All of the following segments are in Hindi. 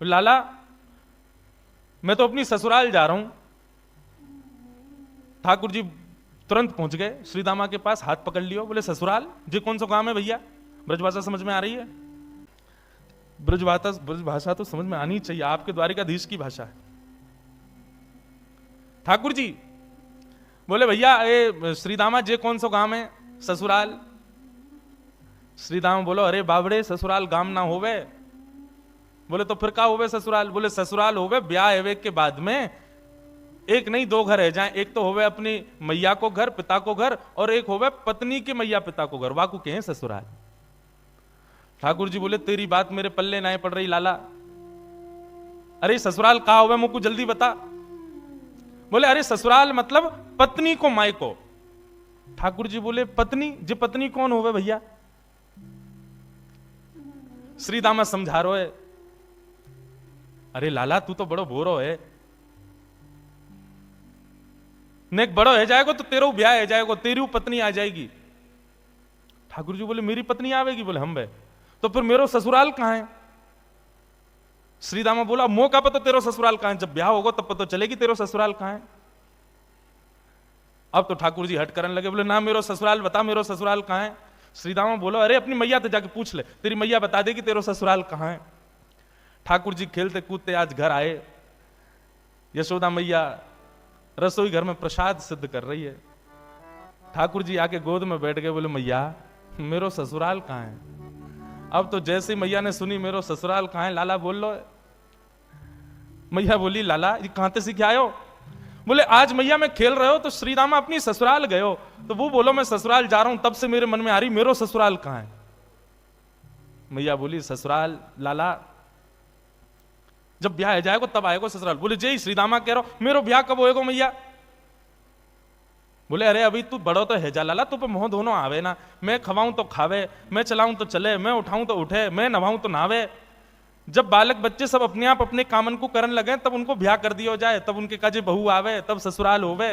लाला मैं तो अपनी ससुराल जा रहा हूं। ठाकुर जी तुरंत पहुंच गए श्रीदामा के पास, हाथ पकड़ लियो, बोले ससुराल जी कौन सा काम है भैया? ब्रजभाषा समझ में आ रही है? ब्रजभाषा तो समझ में आनी चाहिए, आपके द्वारिकाधीश की भाषा है। ठाकुर जी बोले भैया ये श्रीदामा जे कौन सा गांव है? ससुराल। श्रीदामा बोलो अरे बाबड़े ससुराल गांव ना होवे। बोले तो फिर का होवे ससुराल? बोले ससुराल होवे ब्याह एवे के बाद में एक नहीं दो घर है जाए, एक तो होवे अपनी मैया को घर पिता को घर, और एक होवे पत्नी के मैया पिता को घर, वाकू के हैं ससुराल। ठाकुर जी बोले तेरी बात मेरे पल्ले ना पड़ रही लाला, अरे ससुराल कहा होवे मुझको जल्दी बता। बोले अरे ससुराल मतलब पत्नी को माई को। ठाकुर जी बोले पत्नी जी पत्नी कौन होवे भैया? श्रीदामा समझा रो है, अरे लाला तू तो बड़ो भोरो है, नेक बड़ो है जाएगो तो तेरो ब्याह है जाएगो, तेरी पत्नी आ जाएगी। ठाकुर जी बोले मेरी पत्नी आवेगी? बोले हम बे तो फिर मेरो ससुराल कहां है? श्रीदामा बोला मो का पता तेरो ससुराल कहां है, जब ब्याह होगा तब पता चलेगी तेरो ससुराल कहां है। अब तो ठाकुर जी हट करने लगे, बोले ना मेरो ससुराल बता, मेरो ससुराल कहां है? श्रीदामा बोलो अरे अपनी मैया तो जाके पूछ ले, तेरी मैया बता देगी तेरो ससुराल कहां है। ठाकुर जी खेलते कूदते आज घर आए, यशोदा मैया रसोई घर में प्रसाद सिद्ध कर रही है। ठाकुर जी आके गोद में बैठ गए, बोले मैया मेरो ससुराल कहां है? अब तो जैसे मैया ने सुनी मेरो ससुराल कहां है, लाला बोल लो। मैया बोली लाला ये कहां से सीखे आयो? बोले आज मैया मैं खेल रहे हो तो श्रीदामा अपनी ससुराल गए हो, तो वो बोलो मैं ससुराल जा रहा हूं, तब से मेरे मन में आ रही मेरो ससुराल कहां है। मैया बोली ससुराल लाला जब ब्याह है जाएगा तब आएगा ससुराल। बोले जय श्रीदामा कह रहा हो मेरो ब्याह कब होएगा मैया? बोले अरे अभी तू बड़ो तो है जा लाला, तू पे मोह दोनों आवे ना, मैं खवाऊं तो खावे, मैं चलाऊं तो चले, मैं उठाऊं तो उठे, मैं नभाऊं तो नावे। जब बालक बच्चे सब अपने आप अपने कामन को करने लगे तब उनको ब्याह कर दिया जाए, तब उनके काजे बहू आवे, तब ससुराल होवे।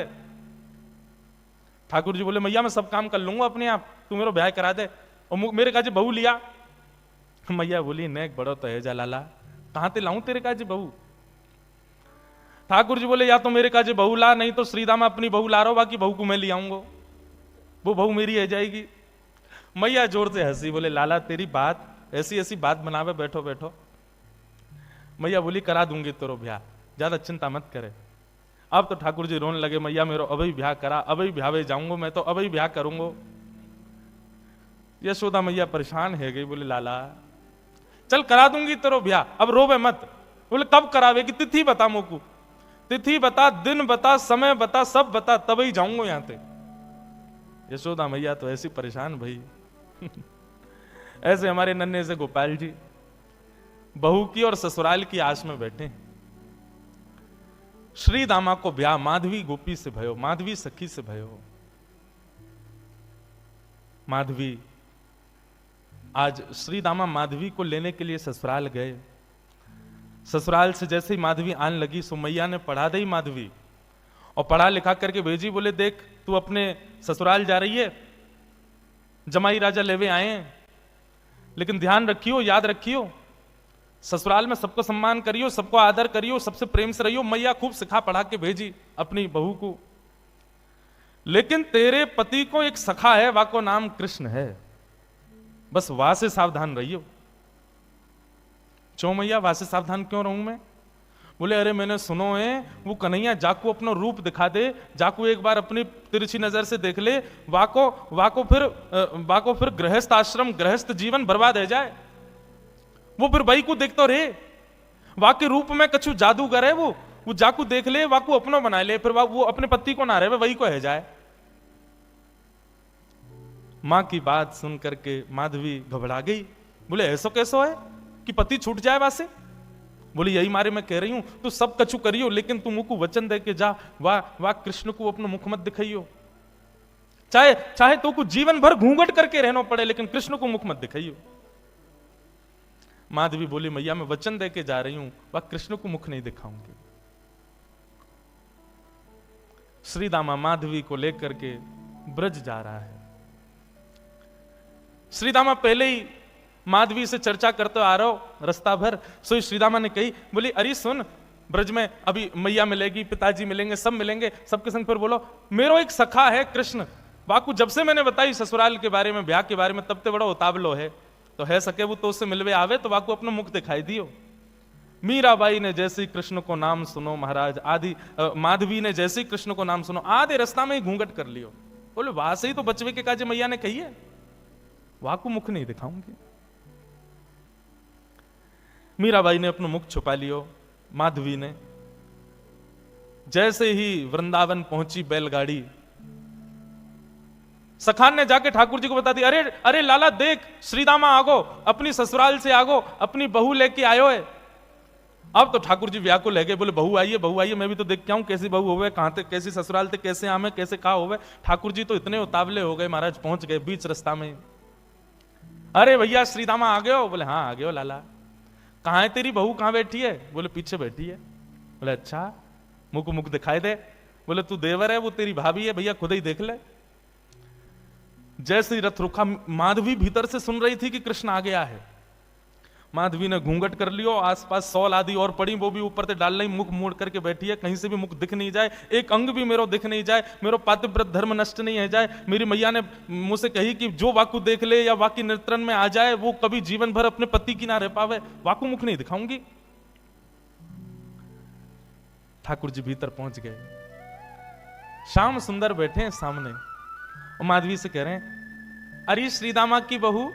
ठाकुर जी बोले मैया मैं सब काम कर लूंगा अपने आप, तू मेरा ब्याह करा दे, और मेरे काजे बहू लिया। मैया बोली नेक बड़ो तो है जा लाला, कहां ते लाऊं तेरे काजे बहू? ठाकुर जी बोले या तो मेरे काजे बहू ला, नहीं तो श्रीदामा अपनी बहू ला रहा, बाकी बहू को मैं ले आऊंगा, वो बहू मेरी है जाएगी। मैया जोर से हंसी, बोले लाला तेरी बात ऐसी ऐसी बात बनावे बैठो बैठो। मैया बोली करा दूंगी तेरो ब्याह, ज्यादा चिंता मत करे। अब तो ठाकुर जी रोने लगे, मैया मेरो अभी ब्याह करा, अभी ब्याह जाऊंगा मैं तो अभी ब्याह करूंगा। यशोदा मैया परेशान है गई, बोले लाला चल करा दूंगी तेरो ब्याह, अब रोवे मत। बोले कब करावेगी? तिथि बता मोकू, तिथि बता, दिन बता, समय बता, सब बता, तभी जाऊंगा यहां से। यशोदा मैया तो ऐसी परेशान भाई ऐसे हमारे नन्हे से गोपाल जी बहू की और ससुराल की आस में बैठे। श्री दामा को ब्याह माधवी गोपी से भयो, माधवी सखी से भयो। माधवी आज श्री दामा माधवी को लेने के लिए ससुराल गए। ससुराल से जैसे ही माधवी आने लगी सो मैया ने पढ़ा दी माधवी, और पढ़ा लिखा करके भेजी। बोले देख तू अपने ससुराल जा रही है, जमाई राजा लेवे आए हैं, लेकिन ध्यान रखियो, याद रखियो, ससुराल में सबको सम्मान करियो, सबको आदर करियो, सबसे प्रेम से रहियो। मैया खूब सिखा पढ़ा के भेजी अपनी बहू को। लेकिन तेरे पति को एक सखा है, वाको नाम कृष्ण है, बस वहां से सावधान रहियो। क्यों मैया वहां से सावधान क्यों रहूं मैं? बोले अरे मैंने सुनो है वो कन्हैया जाकू अपना रूप दिखा दे, जाकू एक बार अपनी तिरछी नजर से देख ले, वाको फिर गृहस्थ आश्रम गृहस्थ जीवन बर्बाद है जाए। वो फिर भाई को देखते रहे, वाके रूप में कछु जादूगर है, वो जाकू देख ले, वाकू अपना बना ले, फिर वो अपने पति को ना रहे वही को है जाए। मां की बात सुन करके माधवी घबरा गई। बोले ऐसा कैसो है कि पति छूट जाए वासे? बोली यही मारे मैं कह रही हूं, तू सब कछु करियो, लेकिन तू मुख वचन दे के जा, वाह कृष्ण को अपना मुख मत दिखाइयो। चाहे तो कुछ जीवन भर घूंघट करके रहना पड़े, लेकिन कृष्ण को मुख मत दिखाइयो। माधवी बोली मैया मैं वचन दे के जा रही हूं, वह कृष्ण को मुख नहीं दिखाऊंगी। श्री दामा माधवी को लेकर के ब्रज जा रहा है। श्री दामा पहले ही माधवी से चर्चा करते आ रहा हो रास्ता भर। सो श्रीदामा ने कही, बोली अरे सुन, ब्रज में अभी मैया मिलेगी, पिताजी मिलेंगे, सब मिलेंगे, सबके संग फिर बोलो मेरो एक सखा है कृष्ण, वाकू जब से मैंने बताई ससुराल के बारे में, ब्याह के बारे में, तब ते बड़ा उतावलो है, तो है सके वो तो उससे मिलवे आवे तो वाकू अपना मुख दिखाई दियो। मीराबाई ने जैसे ही कृष्ण को नाम सुनो महाराज, आदि माधवी ने जैसे ही कृष्ण को नाम सुनो, आधे रास्ता में ही घूंघट कर लियो। बोले वहां से ही तो बचवे के काजे मैया ने कही है, वाकू मुख नहीं दिखाऊंगी। मीराबाई ने अपना मुख छुपा लियो। माधवी ने जैसे ही वृंदावन पहुंची बैलगाड़ी, सखान ने जाके ठाकुर जी को बता दी, अरे अरे लाला देख, श्रीदामा आगो, अपनी ससुराल से आगो, अपनी बहू लेके आयो है। अब तो ठाकुर जी व्याकुल है गए, बोले बहू आइए, मैं भी तो देख के आऊं कैसी बहू होवे, कहां थे, कैसी ससुराल थे, कैसे आमे, कैसे कहा होवे। ठाकुर जी तो इतने उतावले हो गए महाराज, पहुंच गए बीच रास्ता में। अरे भैया श्रीदामा आ गए हो? बोले हाँ आ गए हो लाला। कहां है तेरी बहू, कहां बैठी है? बोले पीछे बैठी है। बोले अच्छा, मुख मुख दिखाई दे। बोले तू देवर है, वो तेरी भाभी है, भैया खुद ही देख ले। जैसे ही रथ रुका, माधवी भीतर से सुन रही थी कि कृष्ण आ गया है। माधवी ने घूंघट कर लियो, आसपास सौल आदि और पड़ी, वो भी ऊपर से डाल रही, मुख मोड़ करके बैठी है, कहीं से भी मुख दिख नहीं जाए, एक अंग भी मेरो दिख नहीं जाए, मेरो पातिव्रत धर्म नष्ट नहीं है जाए। मेरी मैया ने मुझसे कही कि जो वाकु देख ले या वाकी नेत्रन में आ जाए वो कभी जीवन भर अपने पति की ना रह पावे, वाकु मुख नहीं दिखाऊंगी। ठाकुर जी भीतर पहुंच गए, श्याम सुंदर बैठे हैं सामने और माधवी से कह रहे हैं, अरे श्रीदामा की बहू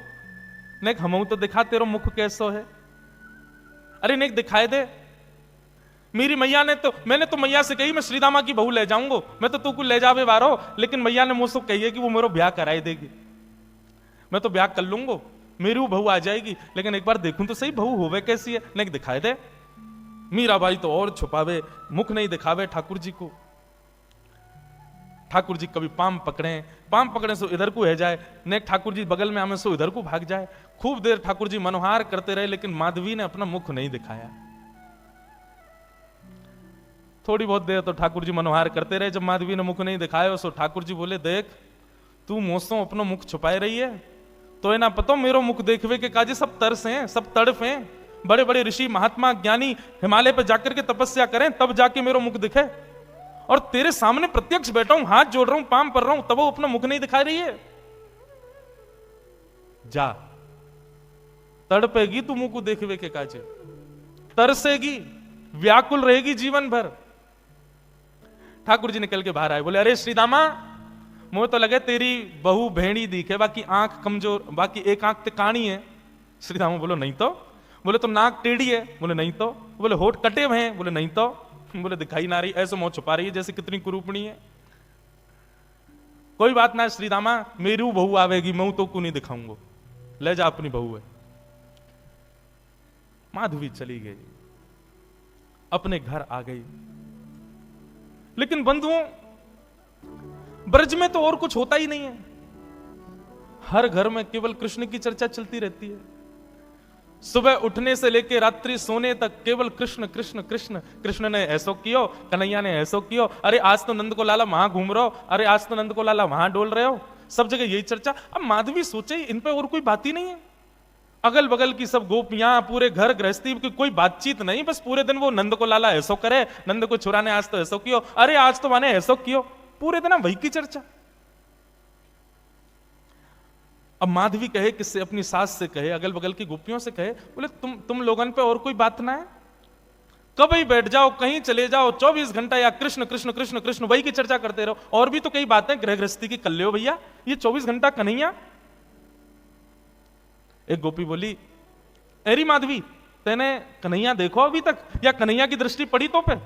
नेक हमऊ तो दिखा, तेरो मुख कैसो है? अरे नेक दिखाए दे। मेरी मैया ने तो, मैंने तो मैया से कही मैं श्रीदामा की बहू ले जाऊंगा, मैं तो तू को ले जावे बारो, लेकिन मैया ने मुझसे कही है कि वो मेरा ब्याह कराई देगी, मैं तो ब्याह कर लूंगा, मेरी वो बहू आ जाएगी, लेकिन एक बार देखूं तो सही बहू होवे कैसी है, नेक दिखाए दे। मीराबाई तो और छुपावे, मुख नहीं दिखावे ठाकुर जी को। ठाकुर जी कभी पाम पकड़े सो इधर को है जाए, नेक ठाकुर जी बगल में आमे सो इधर को भाग जाए। खूब देर ठाकुर जी मनोहार करते रहे, लेकिन माधवी ने अपना मुख नहीं दिखाया। थोड़ी बहुत देर तो ठाकुर जी मनोहार करते रहे, जब माधवी ने मुख नहीं दिखाया सो ठाकुर जी बोले, देख तू मोसों अपना मुख छुपाए रही है, तो ना पता मेरो मुख देखवे के काजे सब तरस हैं, सब तड़फ हैं। बड़े बड़े ऋषि महात्मा ज्ञानी हिमालय पर जाकर के तपस्या करें तब जाके मेरो मुख दिखे, और तेरे सामने प्रत्यक्ष बैठा हूं, हाथ जोड़ रहा हूं, पाम पर रहा हूं, तब वो अपना मुख नहीं दिखा रही है। जा, तड़पेगी तू मुंह को देखवे के काजे, तरसेगी, व्याकुल रहेगी जीवन भर। ठाकुर जी निकल के बाहर आए, बोले अरे श्रीदामा, मुझे तो लगे तेरी बहू भेड़ी दिखे, बाकी आंख कमजोर, बाकी एक आंख ते काणी है। श्रीदामा बोलो नहीं तो। बोले तो नाक टेढ़ी है? बोले नहीं तो। बोले होठ कटे हुए हैं? बोले नहीं तो। बोले दिखाई ना रही, ऐसे मुंह छुपा रही है जैसे कितनी कुरूपणी है। कोई बात ना श्रीदामा, मेरी बहू आवेगी, मैं तो को नहीं दिखाऊंगा, ले जा अपनी बहू है। माधवी चली गई, अपने घर आ गई। लेकिन बंधुओं, ब्रज में तो और कुछ होता ही नहीं है, हर घर में केवल कृष्ण की चर्चा चलती रहती है। सुबह उठने से लेकर रात्रि सोने तक केवल कृष्ण कृष्ण कृष्ण, कृष्ण ने ऐसो कियो, कन्हैया ने ऐसो कियो, अरे आज तो नंद को लाला वहां घूम रहे हो, अरे आज तो नंद को लाला वहां डोल रहे हो, सब जगह यही चर्चा। अब माधवी सोचे इन पे और कोई बात ही नहीं है, अगल बगल की सब गोपियां, पूरे घर गृहस्थी की कोई बातचीत नहीं, बस पूरे दिन वो नंद को लाला ऐसो करे, नंद को छुरा ने आज तो ऐसो कियो, अरे आज तो माने ऐसो कियो, पूरे दिन वही की चर्चा। अब माधवी कहे किससे? अपनी सास से कहे, अगल बगल की गोपियों से कहे, बोले तुम लोगन पे और कोई बात ना है? कभी बैठ जाओ, कहीं चले जाओ, 24 घंटा या कृष्ण कृष्ण कृष्ण कृष्ण वही की चर्चा करते रहो, और भी तो कई बातें गृह गृहस्थी की कर ले भैया, ये 24 घंटा कन्हैया। एक गोपी बोली, अरे माधवी, तेने कन्हैया देखो अभी तक, या कन्हैया की दृष्टि पड़ी तो पे?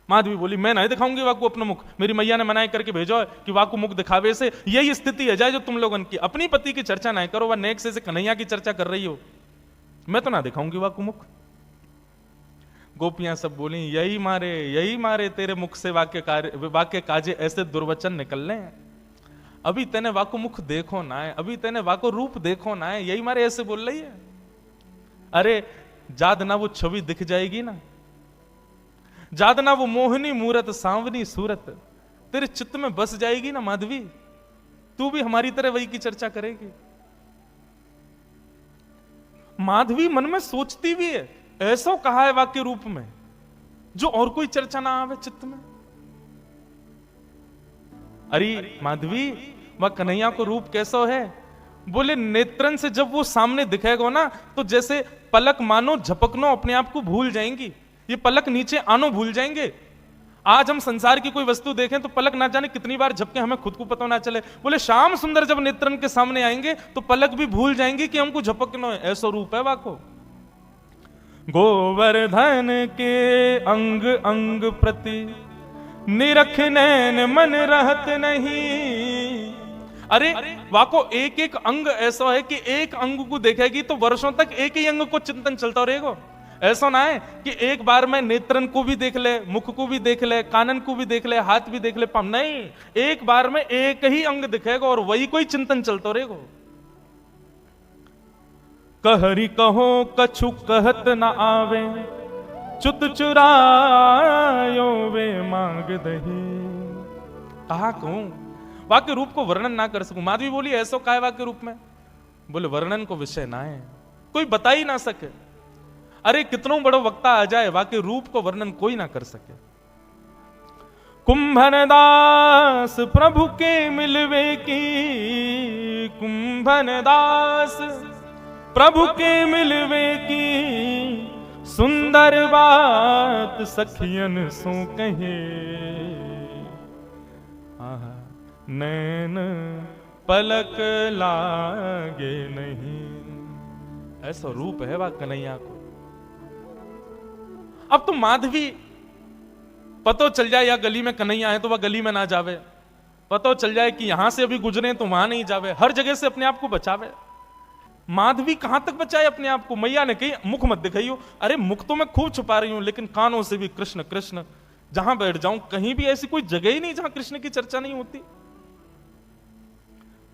माधवी बोली, मैं नहीं दिखाऊंगी वाकू अपना मुख, मेरी मैया ने मनाई करके भेजो है कि वाकू मुख दिखावे से यही स्थिति है जाए जो तुम लोगों की, अपनी पति की चर्चा नहीं करो, वह नेक से कन्हैया की चर्चा कर रही हो, मैं तो ना दिखाऊंगी वाकू मुख। गोपियां सब बोली, यही मारे तेरे मुख से वाक्य काजे ऐसे दुर्वचन निकलने हैं, अभी तेने वाकू मुख देखो ना है, अभी तेने वाको रूप देखो ना है, यही मारे ऐसे बोल रही है। अरे जाद ना वो छवि दिख जाएगी ना, जाद ना वो मोहनी मूरत, सांवनी सूरत तेरे चित्त में बस जाएगी ना माधवी, तू भी हमारी तरह वही की चर्चा करेगी। माधवी मन में सोचती भी है, ऐसा कहा है वाक्य रूप में जो और कोई चर्चा ना आवे चित्त में। अरे माधवी, वह कन्हैया को रूप कैसा है? बोले नेत्रन से जब वो सामने दिखेगा ना, तो जैसे पलक मानो झपकनो अपने आप को भूल जाएंगी, ये पलक नीचे आनो भूल जाएंगे। आज हम संसार की कोई वस्तु देखें तो पलक ना जाने कितनी बार झपके, हमें खुद को पता ना चले। बोले श्याम सुंदर जब नेत्रन के सामने आएंगे तो पलक भी भूल जाएंगी कि हमको झपकनो है। ऐसा रूप है वाको। गोवर्धन के अंग अंग प्रति निरख नैन मन रहत नहीं। अरे वाको एक एक अंग ऐसा है कि एक अंग को देखेगी तो वर्षों तक एक ही अंग को चिंतन चलता रहेगा। ऐसा ना है कि एक बार में नेत्रन को भी देख ले, मुख को भी देख ले, कानन को भी देख ले, हाथ भी देख ले, पाँव नहीं, एक बार में एक ही अंग दिखेगा और वही कोई चिंतन चलता रहेगा। कहरी कहो कछु कहत न आवे, चुत चुरायो वे मांग दही। कहा कहूं, वाक्य रूप को वर्णन ना कर सकूं। माधवी बोली ऐसा काय वाक्य रूप में? बोले वर्णन को विषय ना है, कोई बता ही ना सके। अरे कितनों बड़ो वक्ता आ जाए, वाक्य रूप को वर्णन कोई ना कर सके। कुंभन दास प्रभु के मिलवे की, कुंभन दास प्रभु के मिलवे की, सुंदर बात सखियन सो कहे। नैन पलक लागे नहीं। ऐसा रूप है वह कन्हैया को। अब तो माधवी पतो चल जाए या गली में कन्हैया है तो वह गली में ना जावे, पतो चल जाए कि यहां से अभी गुजरे तो वहां नहीं जावे, हर जगह से अपने आप को बचावे। माधवी कहां तक बचाए अपने आप को? मैया ने कही मुख मत दिखाइयो। अरे मुख तो मैं खूब छुपा रही हूं, लेकिन कानों से भी कृष्ण कृष्ण। जहां बैठ जाऊं कहीं भी ऐसी कोई जगह ही नहीं जहां कृष्ण की चर्चा नहीं होती।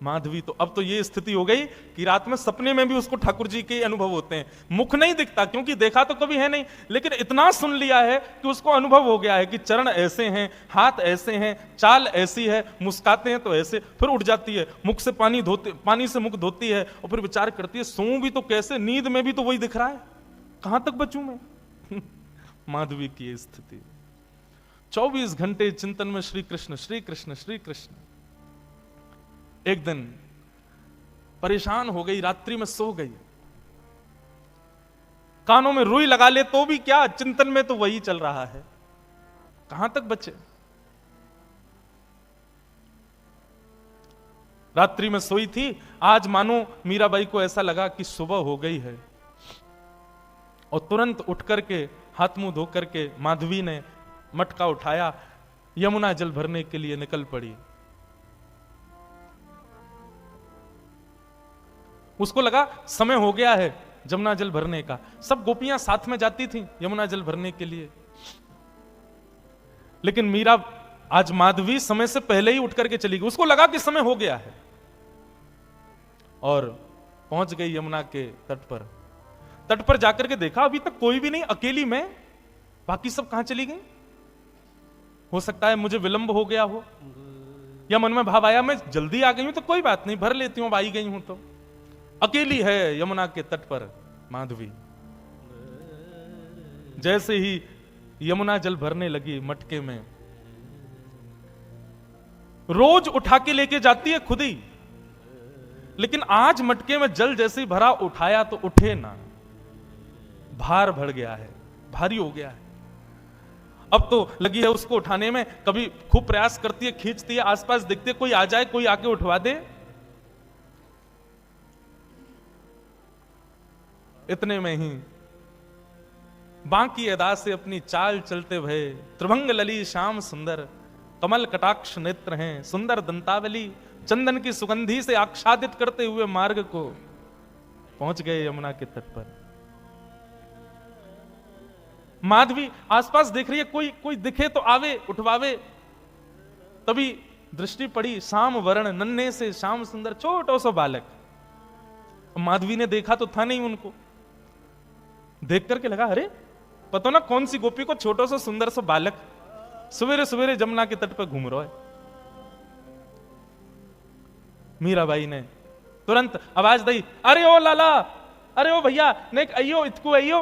माधवी तो अब तो ये स्थिति हो गई कि रात में सपने में भी उसको ठाकुर जी के अनुभव होते हैं। मुख नहीं दिखता क्योंकि देखा तो कभी है नहीं, लेकिन इतना सुन लिया है कि उसको अनुभव हो गया है कि चरण ऐसे हैं, हाथ ऐसे हैं, चाल ऐसी है, मुस्काते हैं तो ऐसे, फिर उठ जाती है, मुख से पानी से मुख धोती है और फिर विचार करती है सोऊं भी तो कैसे, नींद में भी तो वही दिख रहा है, कहां तक बचूं मैं। माधवी की स्थिति 24 घंटे चिंतन में श्री कृष्ण श्री कृष्ण श्री कृष्ण। एक दिन परेशान हो गई, रात्रि में सो गई, कानों में रुई लगा ले तो भी क्या, चिंतन में तो वही चल रहा है, कहां तक बचे। रात्रि में सोई थी, आज मानो मीराबाई को ऐसा लगा कि सुबह हो गई है और तुरंत उठ करके हाथ मुंह धो करके माधवी ने मटका उठाया, यमुना जल भरने के लिए निकल पड़ी। उसको लगा समय हो गया है यमुना जल भरने का। सब गोपियां साथ में जाती थीं यमुना जल भरने के लिए, लेकिन मीरा आज माधवी समय से पहले ही उठ करके चली गई। उसको लगा कि समय हो गया है और पहुंच गई यमुना के तट पर। तट पर जाकर के देखा अभी तक कोई भी नहीं, अकेली मैं, बाकी सब कहां चली गई। हो सकता है मुझे विलंब हो गया हो, या मन में भाव आया मैं जल्दी आ गई हूं तो कोई बात नहीं, भर लेती हूं, आई गई हूं तो। अकेली है यमुना के तट पर माधवी। जैसे ही यमुना जल भरने लगी मटके में, रोज उठा के लेके जाती है खुद ही, लेकिन आज मटके में जल जैसे ही भरा, उठाया तो उठे ना, भार बढ़ गया है, भारी हो गया है। अब तो लगी है उसको उठाने में, कभी खूब प्रयास करती है, खींचती है, आसपास देखती है कोई आ जाए, कोई आके उठवा दे। इतने में ही बांकी अदा से अपनी चाल चलते भये, त्रिभंग लली श्याम सुंदर, कमल कटाक्ष नेत्र हैं, सुंदर दंतावली, चंदन की सुगंधी से आच्छादित करते हुए मार्ग को पहुंच गए यमुना के तट पर। माधवी आसपास देख रही है, कोई दिखे तो आवे उठवावे। तभी दृष्टि पड़ी श्याम वर्ण नन्हे से श्याम सुंदर छोटो सा बालक। माधवी ने देखा तो था नहीं उनको, देख करके लगा अरे पता ना कौन सी गोपी को छोटो सा सुंदर सा बालक सवेरे सवेरे जमुना के तट पर घूम रहा है। मीराबाई ने तुरंत आवाज दी, अरे ओ लाला अरे ओ भैया नेक अयो इतको अयो।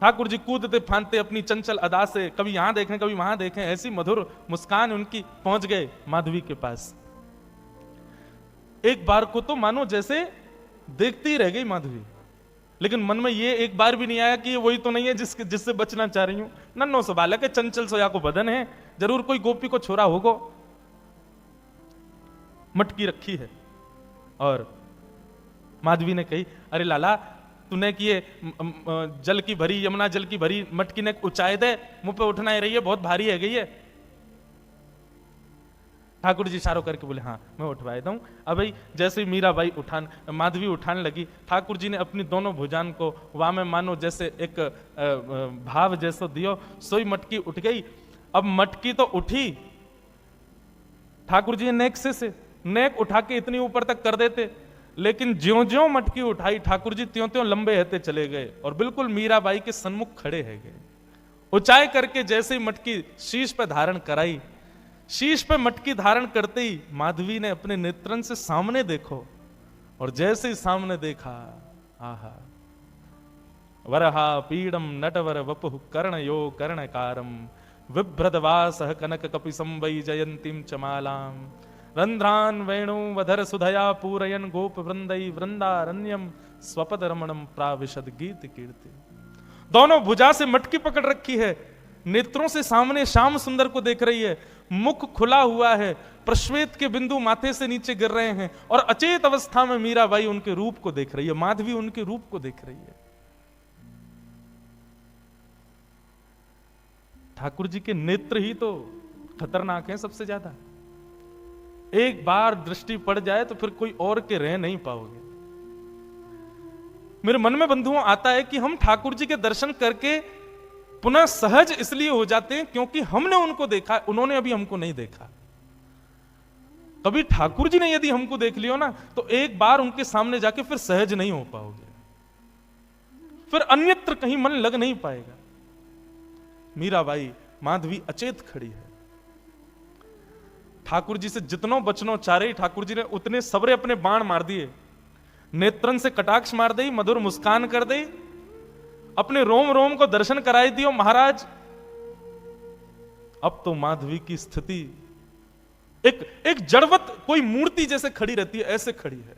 ठाकुर जी कूदते फांदते अपनी चंचल अदा से कभी यहां देखें कभी वहां देखें, ऐसी मधुर मुस्कान उनकी, पहुंच गए माधवी के पास। एक बार को तो मानो जैसे देखती ही रह गई माधवी, लेकिन मन में ये एक बार भी नहीं आया कि ये वही तो नहीं है जिससे बचना चाह रही हूं। नन्नो सो बालक है, चंचल सोया को बदन है, जरूर कोई गोपी को छोरा होगो। मटकी रखी है और माधवी ने कही, अरे लाला तूने कि ये जल की भरी, यमुना जल की भरी मटकी ने ऊंचाई दे, मुंह पे उठना ही रही है, बहुत भारी है गई है। ठाकुर जी इशारों करके बोले हाँ मैं उठवा देता हूं। अब भाई जैसे मीराबाई माधवी उठाने लगी, ठाकुर जी ने अपनी दोनों भुजान को वामे मानो जैसे एक भाव जैसो दियो, सोई मटकी उठ गई। अब मटकी तो उठी, ठाकुर जी नेक से नेक उठा के इतनी ऊपर तक कर देते, लेकिन ज्यों ज्यों मटकी उठाई ठाकुर जी त्यों त्यों लंबे रहते चले गए और बिल्कुल मीराबाई के सन्मुख खड़े है गए। ऊंचाई करके जैसे ही मटकी शीश पे धारण कराई, शीश पे मटकी धारण करते ही माधवी ने अपने नेत्रन से सामने देखो, और जैसे ही सामने देखा, आहा वरहा पीडम नटवर वपुः कर्णयो कर्णकारम विभ्रदवासः कनक कपिसं वै जयंतीं चमालाम रंध्रान वेणु वधर सुधया पूरयन गोप वृंदई वृंदारण्यम स्वपद रमणम प्राविशद गीत कीर्ति। दोनों भुजा से मटकी पकड़ रखी है, नेत्रों से सामने श्याम सुंदर को देख रही है, मुख खुला हुआ है, प्रश्वेत के बिंदु माथे से नीचे गिर रहे हैं, और अचेत अवस्था में मीराबाई उनके रूप को देख रही है, माधवी उनके रूप को देख रही है। ठाकुर जी के नेत्र ही तो खतरनाक हैं सबसे ज्यादा। एक बार दृष्टि पड़ जाए तो फिर कोई और के रह नहीं पाओगे। मेरे मन में बंधुओं आता है कि हम ठाकुर जी के दर्शन करके पुनः सहज इसलिए हो जाते हैं क्योंकि हमने उनको देखा, उन्होंने अभी हमको नहीं देखा। कभी ठाकुर जी ने यदि हमको देख लियो ना, तो एक बार उनके सामने जाके फिर सहज नहीं हो पाओगे, फिर अन्यत्र कहीं मन लग नहीं पाएगा। मीराबाई माधवी अचेत खड़ी है, ठाकुर जी से जितनो बचनो चारे ठाकुर जी ने उतने सबरे अपने बाण मार दिए, नेत्रन से कटाक्ष मार दी, मधुर मुस्कान कर दी, अपने रोम रोम को दर्शन कराई दियो महाराज। अब तो माधवी की स्थिति एक जड़वत कोई मूर्ति जैसे खड़ी रहती है, ऐसे खड़ी है।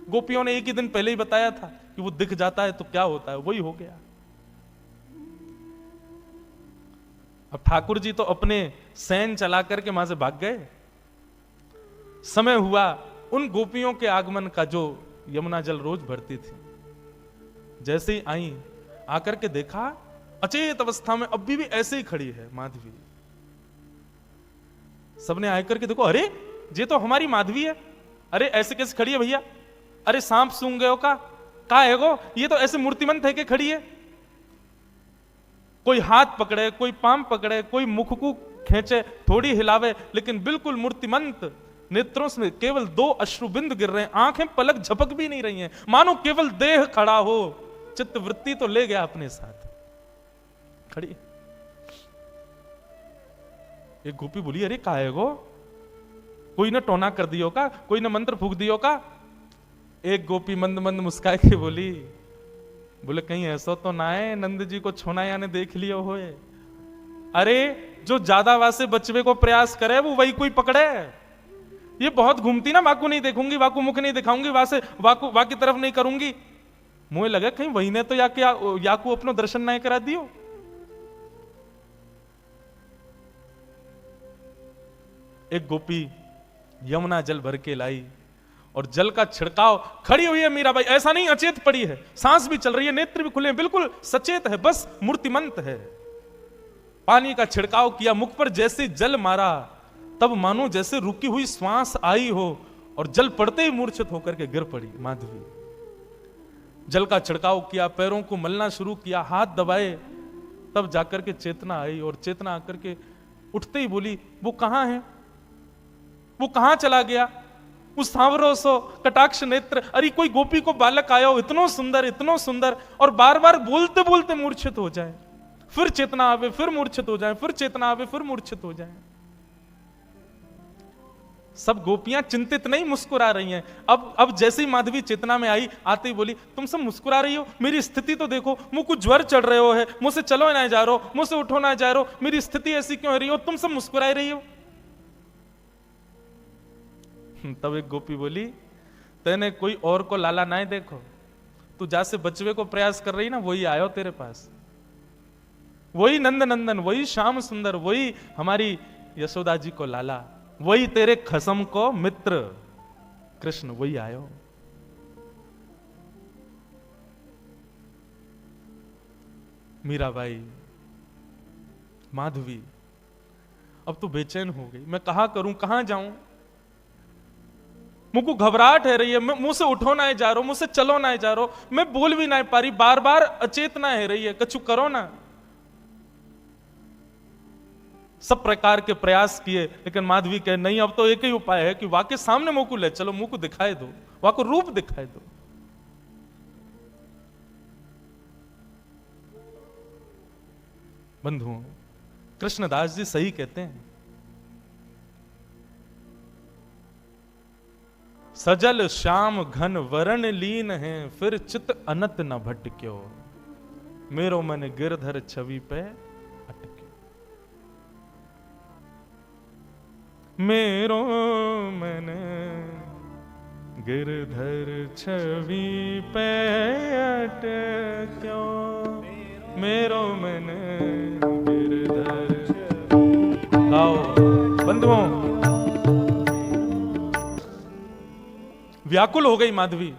गोपियों ने एक ही दिन पहले ही बताया था कि वो दिख जाता है तो क्या होता है, वही हो गया। अब ठाकुर जी तो अपने सैन चला करके वहां से भाग गए। समय हुआ उन गोपियों के आगमन का जो यमुना जल रोज भरती थी। जैसे ही आई, आकर के देखा अचेत अवस्था में अभी भी ऐसे ही खड़ी है माधवी। सबने आकर के देखो, अरे ये तो हमारी माधवी है, अरे ऐसे कैसे खड़ी है भैया, अरे सांप सूंघ गए हो का है गो, ये तो ऐसे मूर्तिमंत है कि खड़ी है। कोई हाथ पकड़े, कोई पांव पकड़े, कोई मुख को खींचे, थोड़ी हिलावे, लेकिन बिल्कुल मूर्तिमंत। नेत्रों से केवल 2 अश्रुबिंद गिर रहे हैं, आंखें पलक झपक भी नहीं रही हैं, मानो केवल देह खड़ा हो, चित्त वृत्ति तो ले गया अपने साथ, खड़ी। एक गोपी बोली, अरे का है गो, कोई ना टोना कर दियो का, कोई ना मंत्र फूक दियो का। एक गोपी मंद मंद मुस्काए के बोली, बोले कहीं ऐसा तो ना है नंद जी को छोनाया ने देख लियो होए। अरे जो ज्यादा वासे बचवे को प्रयास करे वो वही कोई पकड़े। ये बहुत घूमती ना, वाकू नहीं देखूंगी, वाकू मुख नहीं दिखाऊंगी, वासे वाकू की तरफ नहीं करूंगी, मुझे लगे कहीं वही ने तो याकू अपनो दर्शन नहीं करा दियो। एक गोपी यमुना जल भर के लाई और जल का छिड़काव, खड़ी हुई है मीराबाई, ऐसा नहीं अचेत पड़ी है, सांस भी चल रही है, नेत्र भी खुले हैं, बिल्कुल सचेत है, बस मूर्तिमंत है। पानी का छिड़काव किया, मुख पर जैसे जल मारा, तब मानो जैसे रुकी हुई श्वास आई हो और जल पड़ते ही मूर्छित होकर के गिर पड़ी माधवी। जल का छिड़काव किया, पैरों को मलना शुरू किया, हाथ दबाए, तब जाकर के चेतना आई और चेतना आकर के उठते ही बोली, वो कहां है, वो कहां चला गया, उस सांवरो सो कटाक्ष नेत्र, अरे कोई गोपी को बालक आया हो इतनो सुंदर, और बार बार बोलते बोलते मूर्छित हो जाए, फिर चेतना आवे, फिर मूर्छित हो जाए, फिर चेतना आवे, फिर मूर्छित हो जाए। सब गोपियां चिंतित नहीं मुस्कुरा रही हैं। अब जैसे ही माधवी चेतना में आई, आते ही बोली, तुम सब मुस्कुरा रही हो, मेरी स्थिति तो देखो, मुझ को ज्वर चढ़ रहे हो है, मुझसे चलो ना जा रहे हो, मुझसे उठो ना जा रहे हो, मेरी स्थिति ऐसी क्यों हो रही हो, तुम सब मुस्कुरा रही हो। तब एक गोपी बोली, तेने कोई और को लाला ना देखो, तू जैसे बचवे को प्रयास कर रही ना, वही आयो तेरे पास, वही नंद नंदन, वही श्याम सुंदर, वही हमारी यशोदा जी को लाला, वही तेरे खसम को मित्र कृष्ण, वही आयो। मीराबाई, माधवी, अब तो बेचैन हो गई, मैं कहां करूं, कहां जाऊं, मुझको घबराहट है रही है, मैं मुंह से उठो ना जा रहा, मुझसे चलो ना जा रहा, मैं बोल भी ना पा रही, बार बार अचेतना है रही है, कछु करो ना। सब प्रकार के प्रयास किए, लेकिन माधवी कहे नहीं, अब तो एक ही उपाय है कि वाके सामने मुंह को ले चलो, मुंह को दिखाई दो, वाको रूप दिखाई दो। बंधुओं, कृष्णदास जी सही कहते हैं, सजल श्याम घन वरण लीन है, फिर चित अनत न भटक्यो, मेरो मन गिरधर छवि पे अटक्यो। मेरो मन गिरधर छवि पे अटक्यो, मेरो मन गिरधर। आओ बंधुओं, व्याकुल हो गई माधवी,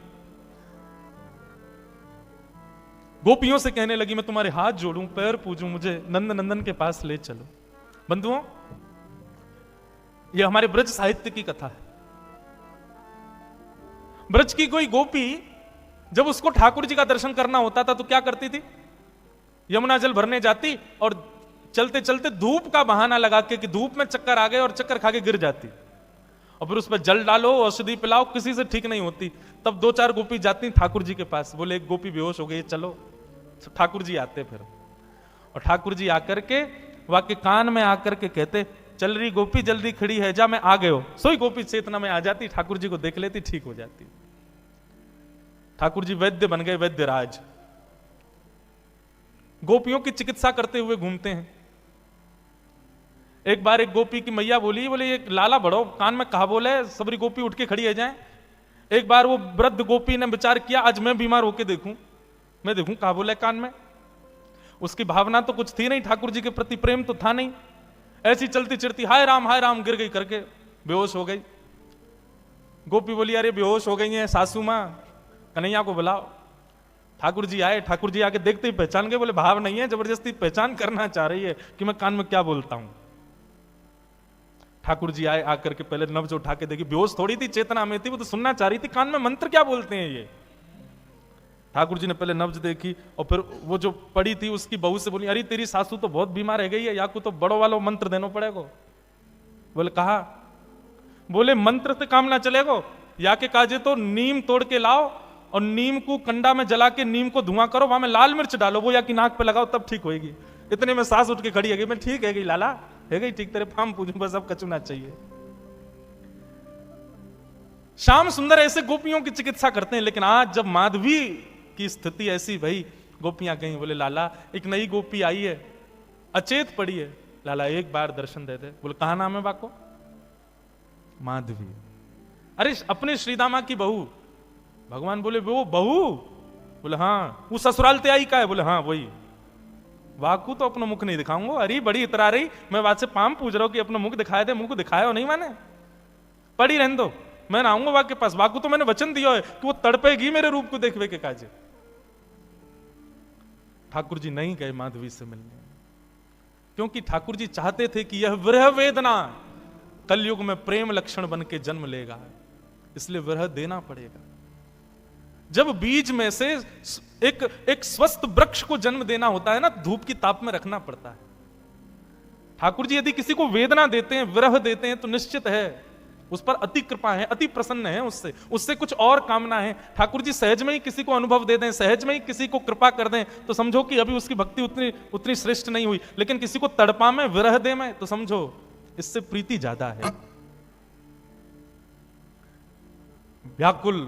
गोपियों से कहने लगी, मैं तुम्हारे हाथ जोड़ूं, पैर पूजूं, मुझे नंद नंदन के पास ले चलो। बंधुओं, यह हमारे ब्रज साहित्य की कथा है। ब्रज की कोई गोपी जब उसको ठाकुर जी का दर्शन करना होता था तो क्या करती थी, यमुना जल भरने जाती और चलते चलते धूप का बहाना लगा के कि धूप में चक्कर आ गए और चक्कर खा के गिर जाती, और फिर उस पर जल डालो, औषधि पिलाओ, किसी से ठीक नहीं होती। तब 2-4 गोपी जाती ठाकुर जी के पास, बोले एक गोपी बेहोश हो गई, चलो। ठाकुर जी आते फिर, और ठाकुर जी आकर के वाके कान में आकर के कहते, चल रही गोपी जल्दी खड़ी है, जा मैं आ गए हो। सोई गोपी चेतना में आ जाती, ठाकुर जी को देख लेती, ठीक हो जाती। ठाकुर जी वैद्य बन गए, वैद्य राज, गोपियों की चिकित्सा करते हुए घूमते हैं। एक बार एक गोपी की मैया बोली, बोले एक लाला बढ़ो, कान में कहा बोले, सबरी गोपी उठ के खड़ी है जाए। एक बार वो वृद्ध गोपी ने विचार किया, आज मैं बीमार होके देखूं, मैं देखूं कहा बोले कान में। उसकी भावना तो कुछ थी नहीं, ठाकुर जी के प्रति प्रेम तो था नहीं, ऐसी चलती चलती हाय राम गिर गई करके बेहोश हो गई। गोपी बोली, अरे बेहोश हो गई है सासू मां, कन्हैया को बुलाओ। ठाकुर जी आए, ठाकुर जी आके देखते ही पहचान गए, बोले भाव नहीं है, जबरदस्ती पहचान करना चाह रही है कि मैं कान में क्या बोलता हूं। ठाकुर जी आए, आकर के पहले नब्ज उठा के देखी, बेहोश थोड़ी थी, चेतना में थी, वो तो सुनना चाह रही थी, कान में मंत्र क्या बोलते हैं ये। ठाकुर जी ने पहले नब्ज देखी और फिर वो जो पड़ी थी उसकी बहू से बोली, अरे तेरी सासू तो बहुत बीमार रह गई है, या को तो बड़ो वालों मंत्र देना पड़ेगा। बोले कहा, बोले मंत्र से काम ना चलेगा, या के काजे तो नीम तोड़ के लाओ और नीम को कंडा में जला के नीम को धुआं करो, वहां में लाल मिर्च डालो, वो या की नाक पे लगाओ, तब ठीक होगी। इतने में सास उठ के खड़ी है गई, मैं ठीक है गई लाला, है गई ठीक, तेरे फार्म पूजू, बस अब कचुना चाहिए। श्याम सुंदर ऐसे गोपियों की चिकित्सा करते हैं, लेकिन आज जब माधवी की स्थिति ऐसी भई, गोपियां कहीं, बोले लाला एक नई गोपी आई है, अचेत पड़ी है, लाला एक बार दर्शन दे दे। बोले कहा नाम है बाको? माधवी। अरे अपने श्रीदामा की बहू। भगवान बोले वो बहू? बोले हाँ। वो ससुराल ते आई का है? बोले हाँ वही। वाकू तो अपना मुख नहीं दिखाऊंगा, अरे बड़ी इतरा रही, मैं बात से पाम पूछ रहा हूं कि अपना मुख दिखाए दे, मुख को दिखाया हो नहीं मैंने, पड़ी रहने दो, मैं ना आऊंगा वाक के पास। वाकू तो मैंने वचन दिया है कि वो तड़पेगी मेरे रूप को देखवे के काजे। ठाकुर जी नहीं गए माधवी से मिलने, क्योंकि ठाकुर जी चाहते थे कि यह विरह वेदना कलयुग में प्रेम लक्षण बन के जन्म लेगा, इसलिए विरह देना पड़ेगा। जब बीज में से एक स्वस्थ वृक्ष को जन्म देना होता है ना, धूप की ताप में रखना पड़ता है। ठाकुर जी यदि किसी को वेदना देते हैं, विरह देते हैं, तो निश्चित है उस पर अति कृपा है, अति प्रसन्न है, उससे कुछ और कामना है। ठाकुर जी सहज में ही किसी को अनुभव दे दें, सहज में ही किसी को कृपा कर दें, तो समझो कि अभी उसकी भक्ति उतनी श्रेष्ठ नहीं हुई। लेकिन किसी को तड़पा में, विरह दे में, तो समझो इससे प्रीति ज्यादा है। व्याकुल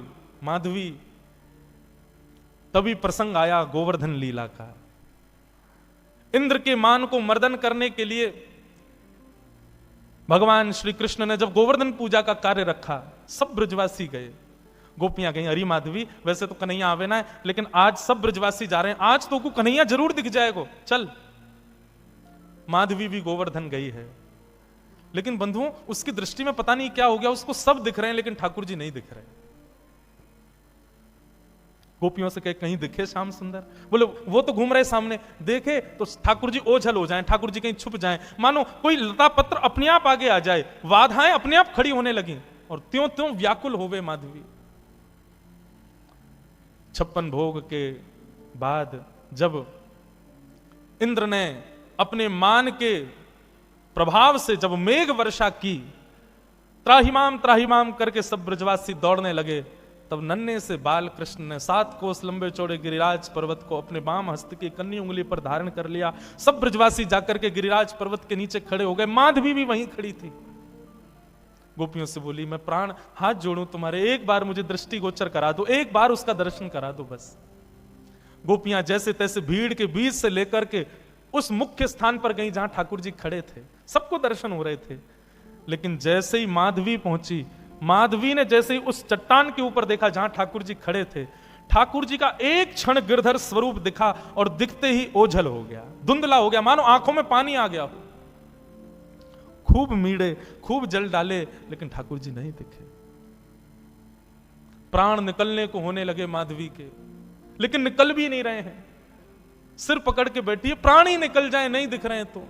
माधवी। तभी प्रसंग आया गोवर्धन लीला का। इंद्र के मान को मर्दन करने के लिए भगवान श्री कृष्ण ने जब गोवर्धन पूजा का कार्य रखा, सब ब्रजवासी गए, गोपियां गई। अरे माधवी, वैसे तो कन्हैया आवे ना है, लेकिन आज सब ब्रजवासी जा रहे हैं, आज तो को कन्हैया जरूर दिख जाएगा, चल। माधवी भी गोवर्धन गई है, लेकिन बंधुओं उसकी दृष्टि में पता नहीं क्या हो गया, उसको सब दिख रहे हैं लेकिन ठाकुर जी नहीं दिख रहे। गोपियों से कहे कहीं दिखे श्याम सुंदर, बोले वो तो घूम रहे सामने, देखे तो ठाकुर जी ओझल हो जाएं, ठाकुर जी कहीं छुप जाएं, मानो कोई लता पत्र अपने आप आगे आ जाए, बाधाएं अपने आप खड़ी होने लगी और त्यों त्यों व्याकुल हो गए माधवी। 56 भोग के बाद जब इंद्र ने अपने मान के प्रभाव से जब मेघ वर्षा की, त्राहिमाम करके सब ब्रजवासी दौड़ने लगे, तब नन्हे से बाल कृष्ण ने 7 कोस लंबे चौड़े गिरिराज पर्वत को अपने बाम हस्त की कन्नी उंगली पर धारण कर लिया। सब ब्रजवासी जाकर के गिरिराज पर्वत के नीचे खड़े हो गए, माधवी भी वहीं खड़ी थी। गोपियों से बोली, मैं प्राण हाथ जोड़ूं तुम्हारे, एक बार मुझे दृष्टि गोचर करा दो, एक बार उसका दर्शन करा दो बस। गोपियां जैसे तैसे भीड़ के बीच से लेकर के उस मुख्य स्थान पर गई जहां ठाकुर जी खड़े थे, सबको दर्शन हो रहे थे। लेकिन जैसे ही माधवी पहुंची, माधवी ने जैसे ही उस चट्टान के ऊपर देखा जहां ठाकुर जी खड़े थे, ठाकुर जी का एक क्षण गिरधर स्वरूप दिखा और दिखते ही ओझल हो गया, धुंधला हो गया, मानो आंखों में पानी आ गया हो। खूब मीड़े, खूब जल डाले, लेकिन ठाकुर जी नहीं दिखे। प्राण निकलने को होने लगे माधवी के, लेकिन निकल भी नहीं रहे हैं। सिर पकड़ के बैठी है, प्राण ही निकल जाए, नहीं दिख रहे हैं। तो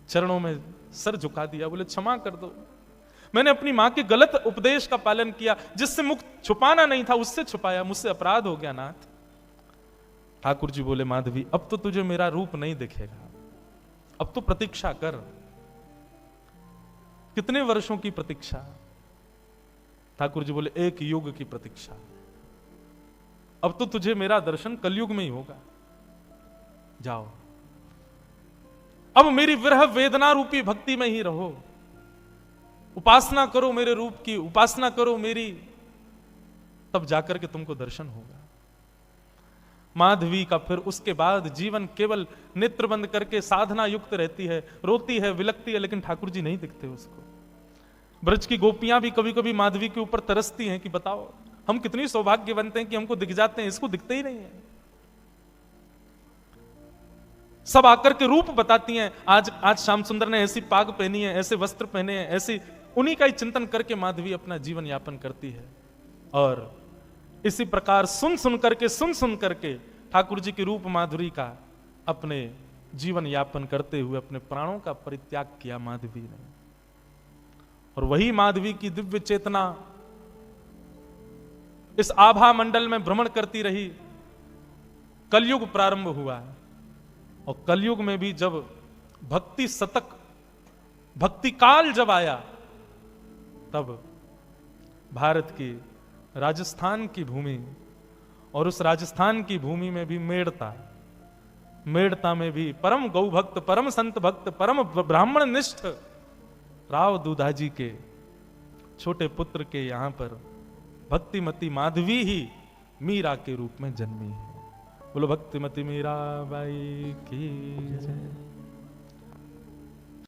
चरणों में सर झुका दिया, बोले क्षमा कर दो, मैंने अपनी मां के गलत उपदेश का पालन किया, जिससे मुख छुपाना नहीं था उससे छुपाया, मुझसे अपराध हो गया नाथ। ठाकुर जी बोले, माधवी अब तो तुझे मेरा रूप नहीं दिखेगा, अब तो प्रतीक्षा कर। कितने वर्षों की प्रतीक्षा? ठाकुर जी बोले, 1 युग की प्रतीक्षा। अब तो तुझे मेरा दर्शन कलयुग में ही होगा, जाओ अब मेरी विरह वेदना रूपी भक्ति में ही रहो, उपासना करो मेरे रूप की, उपासना करो मेरी, तब जाकर के तुमको दर्शन होगा। माधवी का फिर उसके बाद जीवन केवल नेत्र बंद करके साधना युक्त रहती है, रोती है, विलकती है, लेकिन ठाकुर जी नहीं दिखते उसको। ब्रज की गोपियां भी कभी कभी माधवी के ऊपर तरसती हैं कि बताओ हम कितनी सौभाग्यवंत हैं कि हमको दिख जाते हैं, इसको दिखते ही नहीं है। सब आकर के रूप बताती हैं, आज श्याम सुंदर ने ऐसी पाग पहनी है, ऐसे वस्त्र पहने हैं, ऐसी, उन्हीं का ही चिंतन करके माधवी अपना जीवन यापन करती है। और इसी प्रकार सुन सुन करके ठाकुर जी की रूप माधुरी का अपने जीवन यापन करते हुए अपने प्राणों का परित्याग किया माधवी ने। और वही माधवी की दिव्य चेतना इस आभा मंडल में भ्रमण करती रही। कलयुग प्रारंभ हुआ, और कलयुग में भी जब भक्ति शतक, भक्ति काल जब आया, तब भारत की राजस्थान की भूमि, और उस राजस्थान की भूमि में भी मेड़ता में भी परम गौ भक्त, परम संत भक्त, परम ब्राह्मण निष्ठ राव दूधाजी के छोटे पुत्र के यहां पर भक्तिमती माधवी ही मीरा के रूप में जन्मी है। बोलो भक्तिमती मीरा बाई की जय।